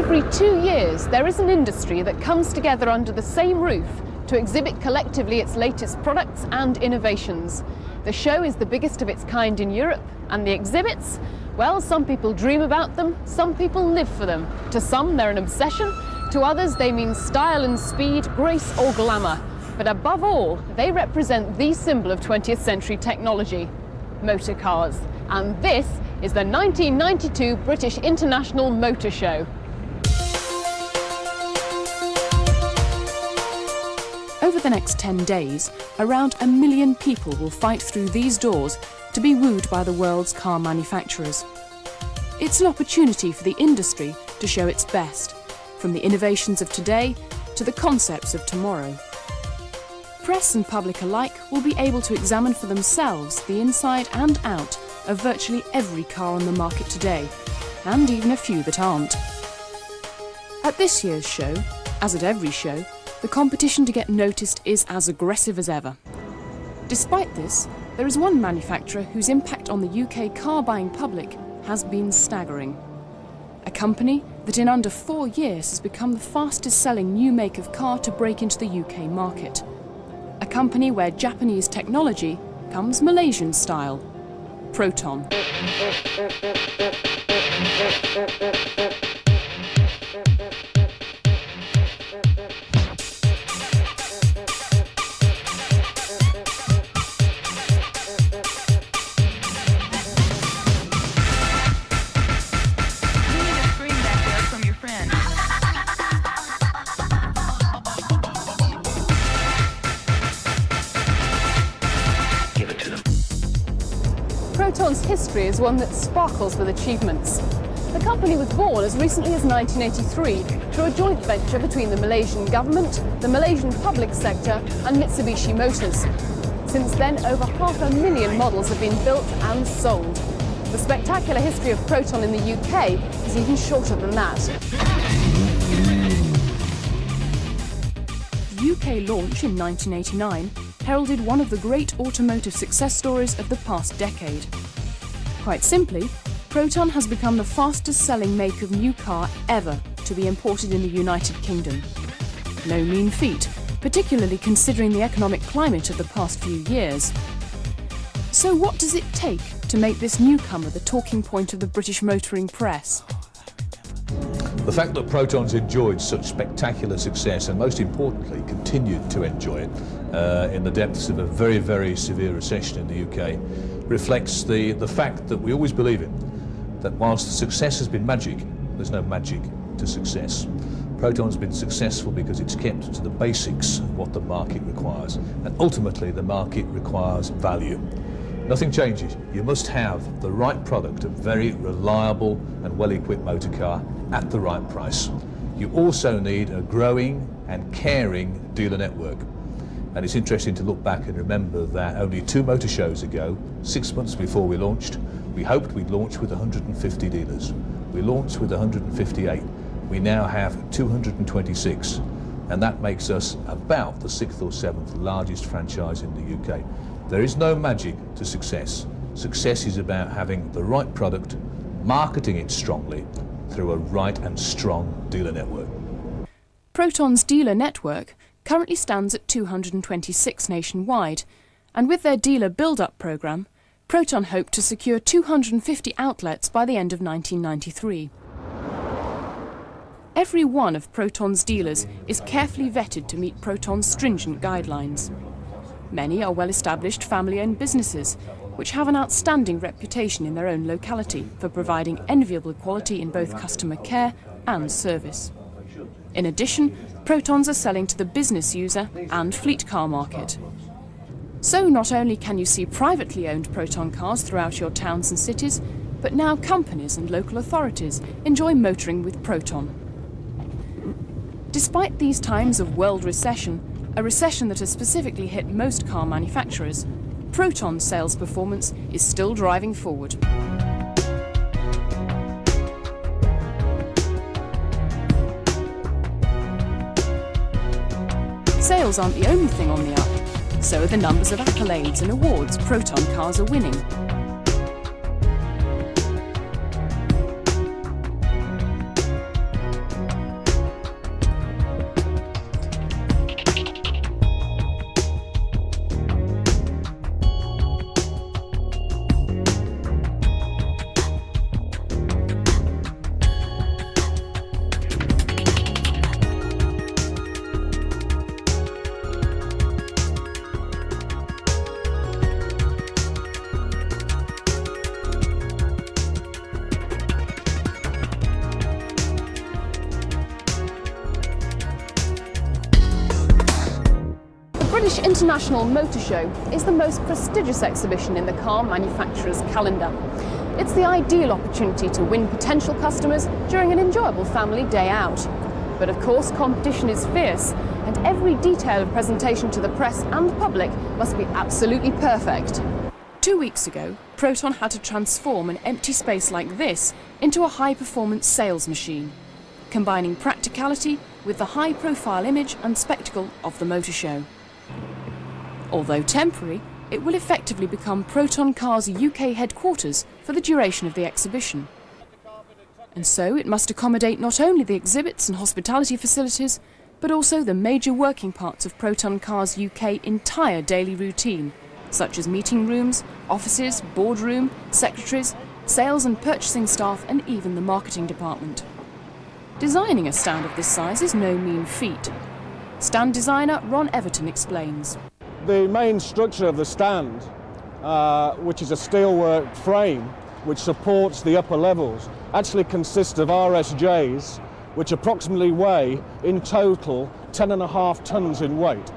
Every 2 years, there is an industry that comes together under the same roof to exhibit collectively its latest products and innovations. The show is the biggest of its kind in Europe, and the exhibits, well, some people dream about them, some people live for them. To some, they're an obsession, to others, they mean style and speed, grace or glamour. But above all, they represent the symbol of 20th century technology, motor cars. And this is the 1992 British International Motor Show. Over the next 10 days, around 1 million people will fight through these doors to be wooed by the world's car manufacturers. It's an opportunity for the industry to show its best, from the innovations of today to the concepts of tomorrow. Press and public alike will be able to examine for themselves the inside and out of virtually every car on the market today, and even a few that aren't. At this year's show, as at every show, the competition to get noticed is as aggressive as ever. Despite this, there is one manufacturer whose impact on the UK car buying public has been staggering. A company that in under 4 years has become the fastest selling new make of car to break into the UK market. A company where Japanese technology comes Malaysian style. Proton. Proton's history is one that sparkles with achievements. The company was born as recently as 1983 through a joint venture between the Malaysian government, the Malaysian public sector and Mitsubishi Motors. Since then, over 500,000 models have been built and sold. The spectacular history of Proton in the UK is even shorter than that. The UK launch in 1989 heralded one of the great automotive success stories of the past decade. Quite simply, Proton has become the fastest selling make of new car ever to be imported in the United Kingdom. No mean feat, particularly considering the economic climate of the past few years. So what does it take to make this newcomer the talking point of the British motoring press? The fact that Proton's enjoyed such spectacular success and most importantly continued to enjoy it in the depths of a very, very severe recession in the UK reflects the fact that we always believe in, that whilst success has been magic, there's no magic to success. Proton's been successful because it's kept to the basics of what the market requires, and ultimately the market requires value. Nothing changes. You must have the right product, a very reliable and well-equipped motor car at the right price. You also need a growing and caring dealer network. And it's interesting to look back and remember that only 2 motor shows ago, 6 months before we launched, we hoped we'd launch with 150 dealers. We launched with 158. We now have 226, and that makes us about the 6th or 7th largest franchise in the UK. There is no magic to success. Success is about having the right product, marketing it strongly through a right and strong dealer network. Proton's dealer network currently stands at 226 nationwide, and with their dealer build-up programme, Proton hoped to secure 250 outlets by the end of 1993. Every one of Proton's dealers is carefully vetted to meet Proton's stringent guidelines. Many are well-established family-owned businesses, which have an outstanding reputation in their own locality for providing enviable quality in both customer care and service. In addition, Protons are selling to the business user and fleet car market. So not only can you see privately owned Proton cars throughout your towns and cities, but now companies and local authorities enjoy motoring with Proton. Despite these times of world recession, a recession that has specifically hit most car manufacturers, Proton's sales performance is still driving forward. Sales aren't the only thing on the up, so are the numbers of accolades and awards Proton cars are winning. International Motorshow is the most prestigious exhibition in the car manufacturer's calendar. It's the ideal opportunity to win potential customers during an enjoyable family day out. But of course, competition is fierce, and every detail of presentation to the press and public must be absolutely perfect. 2 weeks ago, Proton had to transform an empty space like this into a high-performance sales machine, combining practicality with the high-profile image and spectacle of the motor show. Although temporary, it will effectively become Proton Cars' UK headquarters for the duration of the exhibition. And so it must accommodate not only the exhibits and hospitality facilities, but also the major working parts of Proton Cars' UK entire daily routine, such as meeting rooms, offices, boardroom, secretaries, sales and purchasing staff, and even the marketing department. Designing a stand of this size is no mean feat. Stand designer Ron Everton explains. The main structure of the stand, which is a steelwork frame which supports the upper levels, actually consists of RSJs, which approximately weigh in total 10.5 tons in weight,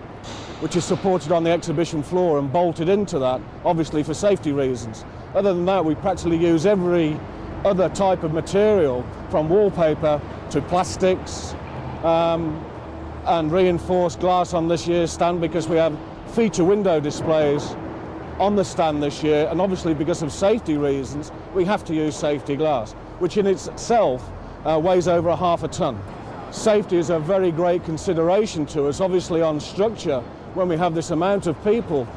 which is supported on the exhibition floor and bolted into that, obviously for safety reasons. Other than that, we practically use every other type of material, from wallpaper to plastics, and reinforced glass on this year's stand, because we have feature window displays on the stand this year, and obviously because of safety reasons we have to use safety glass, which in itself weighs over 0.5 ton. Safety is a very great consideration to us, obviously on structure. When we have this amount of people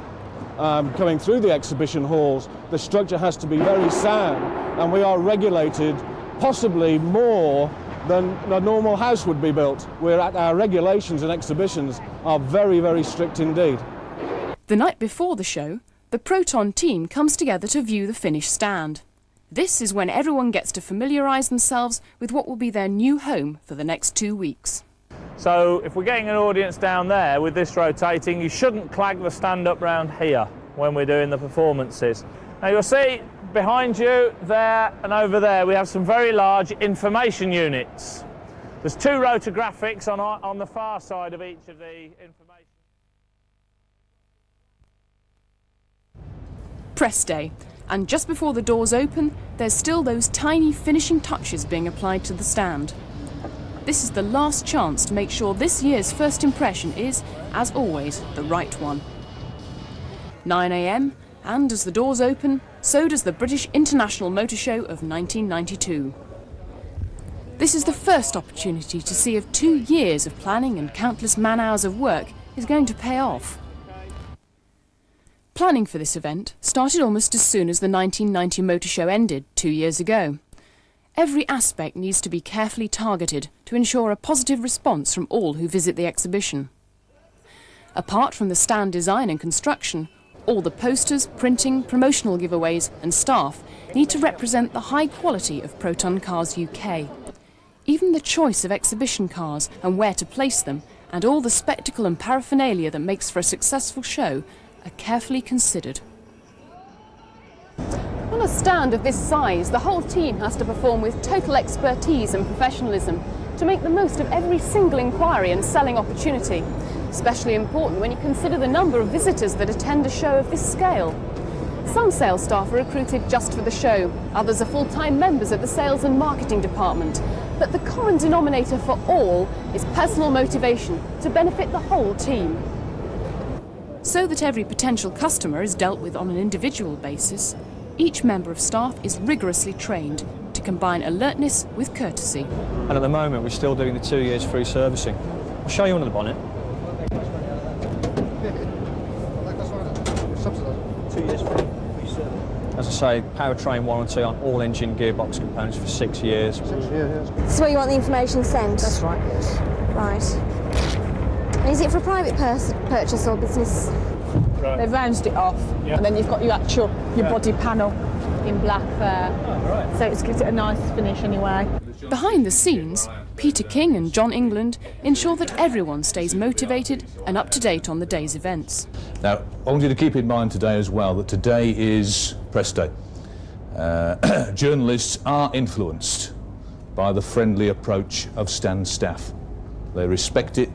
coming through the exhibition halls, the structure has to be very sound, and we are regulated possibly more than a normal house would be built. Our regulations and exhibitions are very, very strict indeed. The night before the show, the Proton team comes together to view the finished stand. This is when everyone gets to familiarise themselves with what will be their new home for the next 2 weeks. So if we're getting an audience down there with this rotating, you shouldn't clag the stand up round here when we're doing the performances. Now you'll see behind you, there and over there, we have some very large information units. There's 2 rotographics on the far side of each of the information. Press day, and just before the doors open, there's still those tiny finishing touches being applied to the stand. This is the last chance to make sure this year's first impression is, as always, the right one. 9 AM, and as the doors open, so does the British International Motor Show of 1992. This is the first opportunity to see if 2 years of planning and countless man-hours of work is going to pay off. Planning for this event started almost as soon as the 1990 Motor Show ended 2 years ago. Every aspect needs to be carefully targeted to ensure a positive response from all who visit the exhibition. Apart from the stand design and construction, all the posters, printing, promotional giveaways and staff need to represent the high quality of Proton Cars UK. Even the choice of exhibition cars and where to place them, and all the spectacle and paraphernalia that makes for a successful show, are carefully considered. On a stand of this size, the whole team has to perform with total expertise and professionalism to make the most of every single inquiry and selling opportunity. Especially important when you consider the number of visitors that attend a show of this scale. Some sales staff are recruited just for the show, others are full-time members of the sales and marketing department. But the common denominator for all is personal motivation to benefit the whole team. So that every potential customer is dealt with on an individual basis, each member of staff is rigorously trained to combine alertness with courtesy. And at the moment we're still doing the 2 years free servicing. I'll show you under the bonnet. 2 years free service. As I say, powertrain warranty on all engine gearbox components for 6 years. 6 years, yes. So you want the information sent? That's right, yes. Right. And is it for a private purchase or business? Right. They've rounded it off, and then you've got your body panel in black there. So it gives it a nice finish anyway. Behind the scenes, Peter King and John England ensure that everyone stays motivated and up to date on the day's events. Now, I want you to keep in mind today as well that today is press day. Journalists are influenced by the friendly approach of stand staff. They respect it,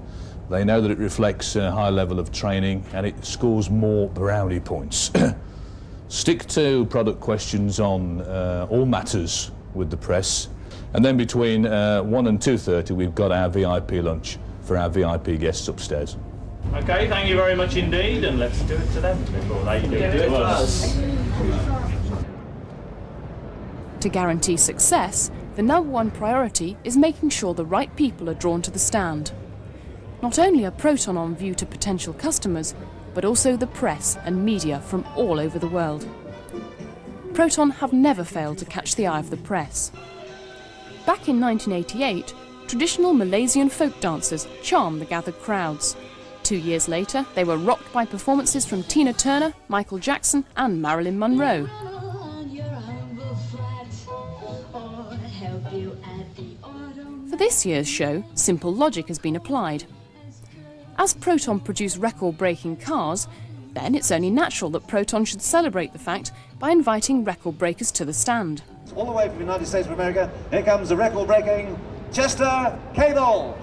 They know that it reflects a high level of training and it scores more brownie points. Stick to product questions on all matters with the press, and then between 1 and 2:30 we've got our VIP lunch for our VIP guests upstairs. Okay, thank you very much indeed, and let's do it to them before they do it to us. To guarantee success, the #1 priority is making sure the right people are drawn to the stand. Not only are Proton on view to potential customers, but also the press and media from all over the world. Proton have never failed to catch the eye of the press. Back in 1988, traditional Malaysian folk dancers charmed the gathered crowds. 2 years later, they were rocked by performances from Tina Turner, Michael Jackson and Marilyn Monroe. For this year's show, simple logic has been applied. As Proton produce record-breaking cars, then it's only natural that Proton should celebrate the fact by inviting record breakers to the stand. All the way from the United States of America, here comes the record-breaking Chester Cable.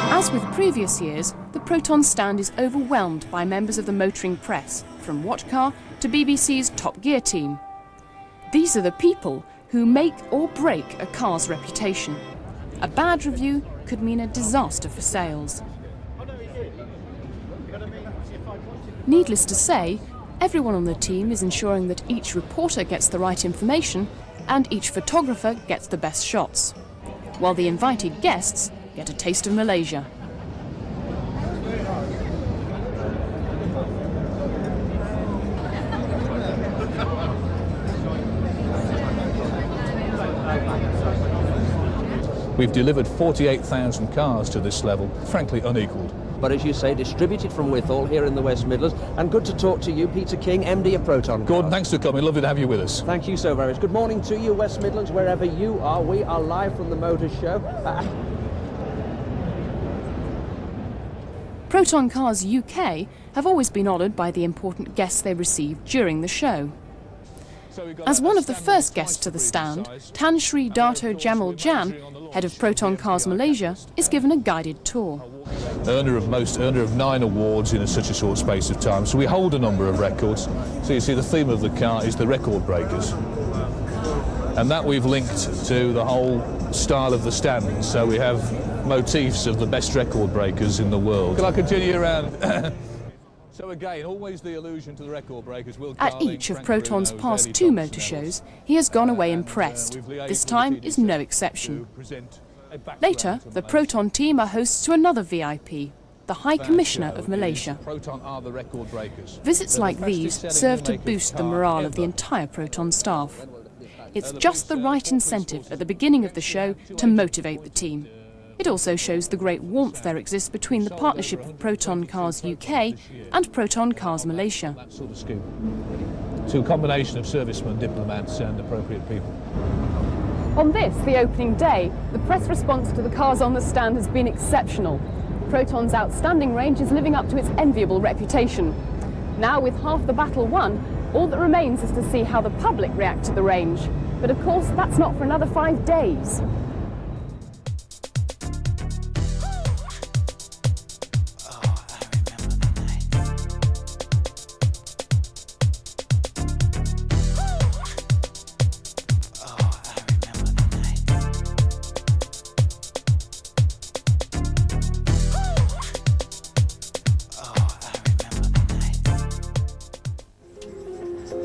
As with previous years, the Proton stand is overwhelmed by members of the motoring press, from What Car to BBC's Top Gear team. These are the people who make or break a car's reputation. A bad review could mean a disaster for sales. Needless to say, everyone on the team is ensuring that each reporter gets the right information and each photographer gets the best shots, while the invited guests get a taste of Malaysia. We've delivered 48,000 cars to this level, frankly unequalled. But as you say, distributed from Withall here in the West Midlands. And good to talk to you, Peter King, MD of Proton. Gordon, thanks for coming. Lovely to have you with us. Thank you so very much. Good morning to you, West Midlands, wherever you are. We are live from the Motor Show. Proton Cars UK have always been honoured by the important guests they receive during the show. As one of the first guests to the stand, Tan Sri Dato Jamal Jan, head of Proton Cars Malaysia, is given a guided tour. Earner of 9 awards in such a short space of time. So we hold a number of records. So you see the theme of the car is the record breakers. And that we've linked to the whole style of the stand. So we have motifs of the best record breakers in the world. Can I continue around? So again, always the allusion to the record breakers. At each of Proton's past 2 motor shows, he has gone away impressed. This time is no exception. Later, the Proton team are hosts to another VIP, the High Commissioner of Malaysia. Visits like these serve to boost the morale of the entire Proton staff. It's just the right incentive at the beginning of the show to motivate the team. It also shows the great warmth there exists between the partnership of Proton Cars UK and Proton Cars Malaysia. To a combination of servicemen, diplomats and appropriate people. On this, the opening day, the press response to the cars on the stand has been exceptional. Proton's outstanding range is living up to its enviable reputation. Now, with half the battle won, all that remains is to see how the public react to the range. But of course, that's not for another 5 days.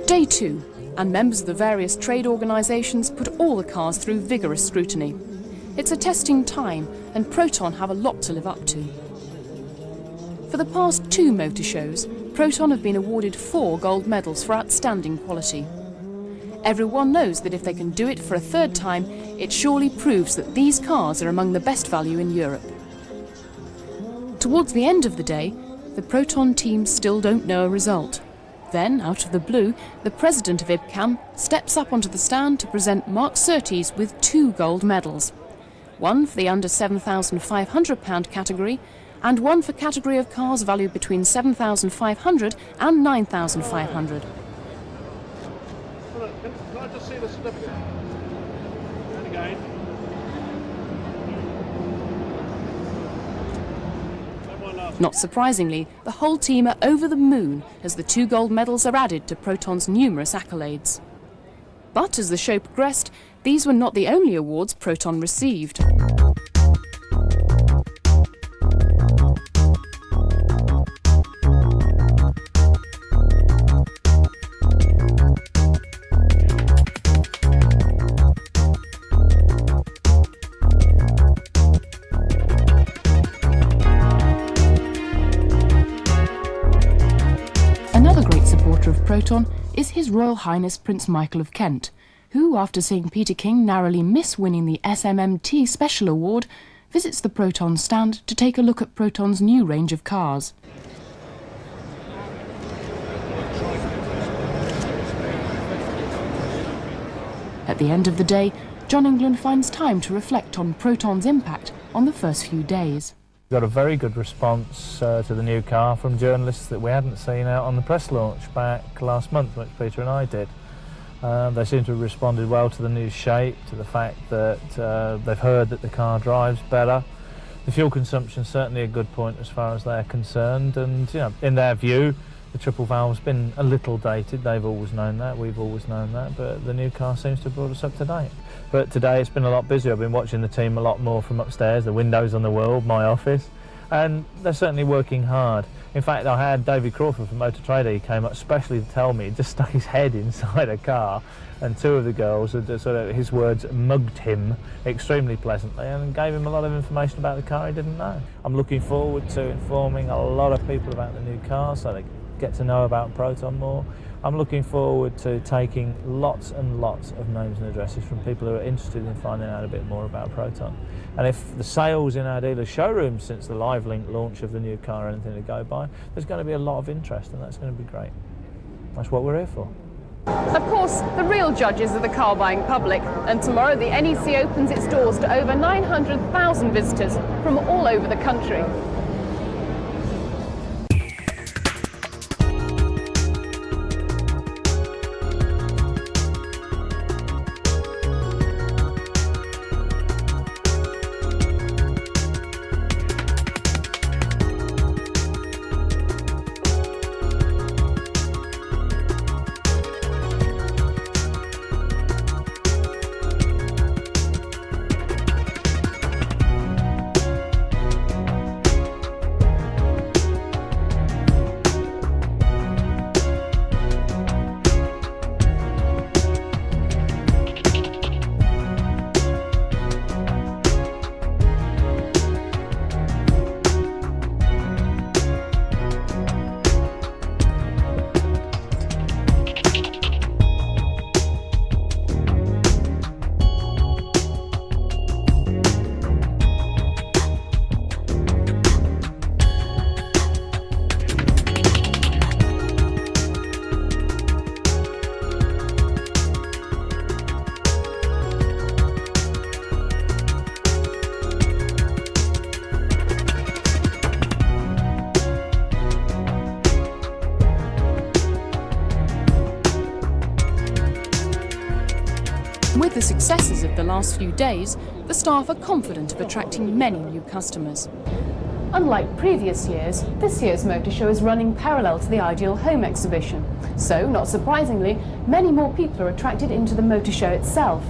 Day 2, and members of the various trade organisations put all the cars through vigorous scrutiny. It's a testing time, and Proton have a lot to live up to. For the past 2 motor shows, Proton have been awarded 4 gold medals for outstanding quality. Everyone knows that if they can do it for a third time, it surely proves that these cars are among the best value in Europe. Towards the end of the day, the Proton team still don't know a result. Then, out of the blue, the president of IBCAM steps up onto the stand to present Mark Surtees with 2 gold medals. One for the under £7,500 category, and one for category of cars valued between £7,500 and £9,500. Can I just see the certificate? And again. Not surprisingly, the whole team are over the moon as the 2 gold medals are added to Proton's numerous accolades. But as the show progressed, these were not the only awards Proton received. Another great supporter of Proton is His Royal Highness Prince Michael of Kent, who, after seeing Peter King narrowly miss winning the SMMT Special Award, visits the Proton stand to take a look at Proton's new range of cars. At the end of the day, John England finds time to reflect on Proton's impact on the first few days. Got a very good response to the new car from journalists that we hadn't seen out on the press launch back last month, which Peter and I did. They seem to have responded well to the new shape, to the fact that they've heard that the car drives better. The fuel consumption's certainly a good point as far as they're concerned, and in their view, the triple valve's been a little dated. They've always known that, we've always known that, but the new car seems to have brought us up to date. But today it's been a lot busier. I've been watching the team a lot more from upstairs, the windows on the world, my office, and they're certainly working hard. In fact, I had David Crawford from Motor Trader. He came up specially to tell me, he just stuck his head inside a car, and 2 of the girls, had sort of, his words, mugged him extremely pleasantly and gave him a lot of information about the car he didn't know. I'm looking forward to informing a lot of people about the new car so they get to know about Proton more. I'm looking forward to taking lots and lots of names and addresses from people who are interested in finding out a bit more about Proton. And if the sales in our dealer showrooms since the Live Link launch of the new car are anything to go by, there's going to be a lot of interest, and that's going to be great. That's what we're here for. Of course, the real judges are the car buying public, and tomorrow the NEC opens its doors to over 900,000 visitors from all over the country. With the successes of the last few days, the staff are confident of attracting many new customers. Unlike previous years, this year's motor show is running parallel to the Ideal Home exhibition. So, not surprisingly, many more people are attracted into the motor show itself.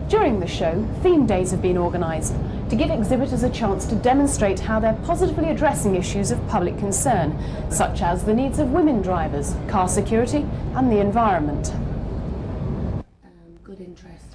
During the show, theme days have been organised to give exhibitors a chance to demonstrate how they're positively addressing issues of public concern, such as the needs of women drivers, car security and the environment. Good interest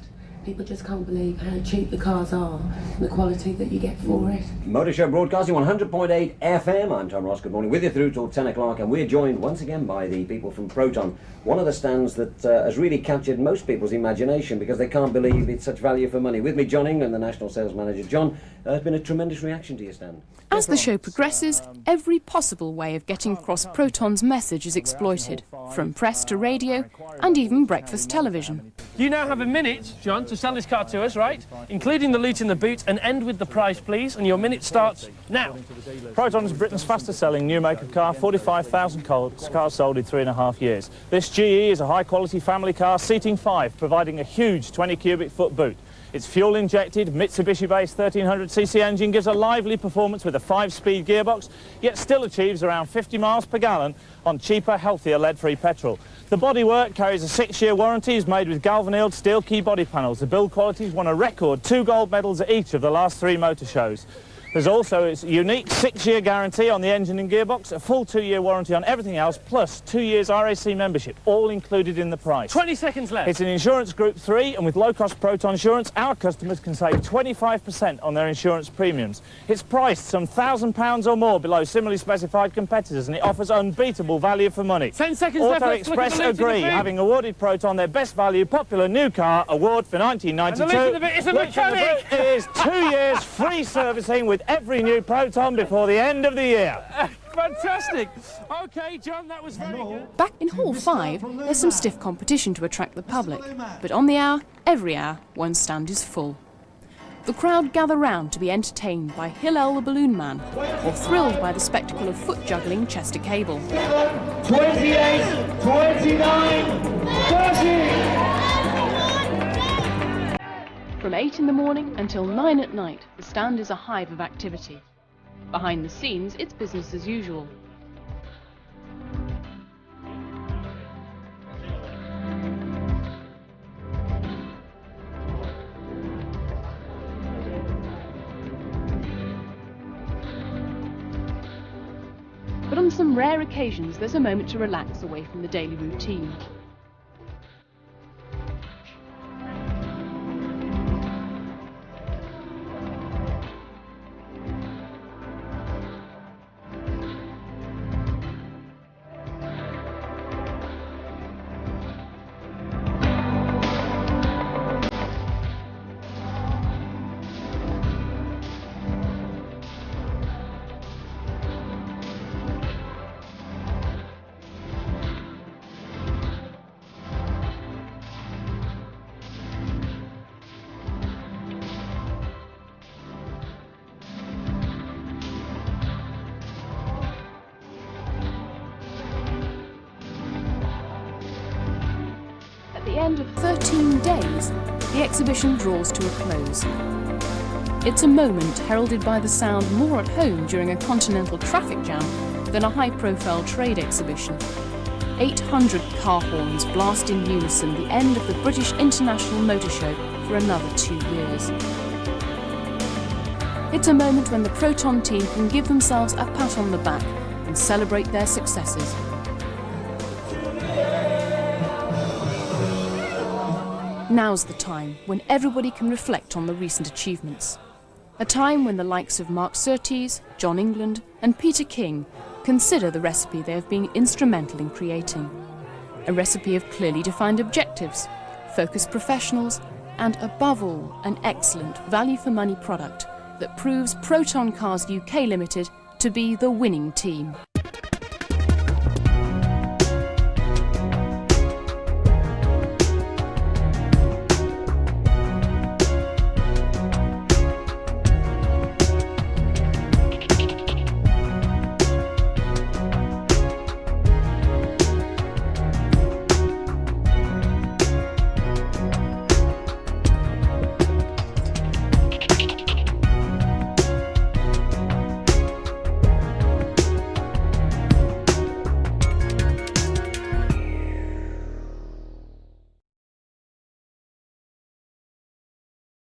People just can't believe how cheap the cars are and the quality that you get for it. Motorshow broadcasting 100.8 FM. I'm Tom Ross. Good morning. With you through till 10 o'clock, and we're joined once again by the people from Proton, one of the stands that has really captured most people's imagination because they can't believe it's such value for money. With me, John England, the National Sales Manager. John, there's been a tremendous reaction to your stand. As the show progresses, every possible way of getting across Proton's message is exploited, from press to radio and even breakfast television. You now have a minute, John, to sell this car to us, right? Including the loot in the boot, and end with the price, please, and your minute starts now. Proton is Britain's fastest selling new make of car, 45,000 cars sold in 3.5 years. This GE is a high quality family car, seating 5, providing a huge 20 cubic foot boot. Its fuel injected, Mitsubishi based 1300cc engine gives a lively performance with a 5-speed gearbox, yet still achieves around 50 miles per gallon on cheaper, healthier lead-free petrol. The bodywork carries a 6-year warranty, is made with galvanized steel key body panels. The build quality's won a record 2 gold medals at each of the last 3 motor shows. There's also its unique 6-year guarantee on the engine and gearbox, a full 2-year warranty on everything else, plus 2 years RAC membership, all included in the price. 20 seconds left. It's an insurance group 3, and with low-cost Proton insurance, our customers can save 25% on their insurance premiums. It's priced some £1,000 or more below similarly specified competitors, and it offers unbeatable value for money. 10 seconds left. Auto Express agree, having awarded Proton their best value popular new car award for 1992. And the loot in the bit is a mechanic. It is 2 years free servicing with every new Proton before the end of the year. Fantastic. OK, John, that was very good. Back in Hall 5, there's some stiff competition to attract the public, but on the hour, every hour, one stand is full. The crowd gather round to be entertained by Hillel the Balloon Man, or thrilled by the spectacle of foot juggling Chester Cable. 28, 29, 30! From 8 in the morning until 9 at night, the stand is a hive of activity. Behind the scenes, it's business as usual. But on some rare occasions, there's a moment to relax away from the daily routine. At the end of 13 days, the exhibition draws to a close. It's a moment heralded by the sound more at home during a continental traffic jam than a high-profile trade exhibition. 800 car horns blast in unison the end of the British International Motor Show for another 2 years. It's a moment when the Proton team can give themselves a pat on the back and celebrate their successes. Now's the time when everybody can reflect on the recent achievements. A time when the likes of Mark Surtees, John England and Peter King consider the recipe they have been instrumental in creating. A recipe of clearly defined objectives, focused professionals and, above all, an excellent value-for-money product that proves Proton Cars UK Limited to be the winning team.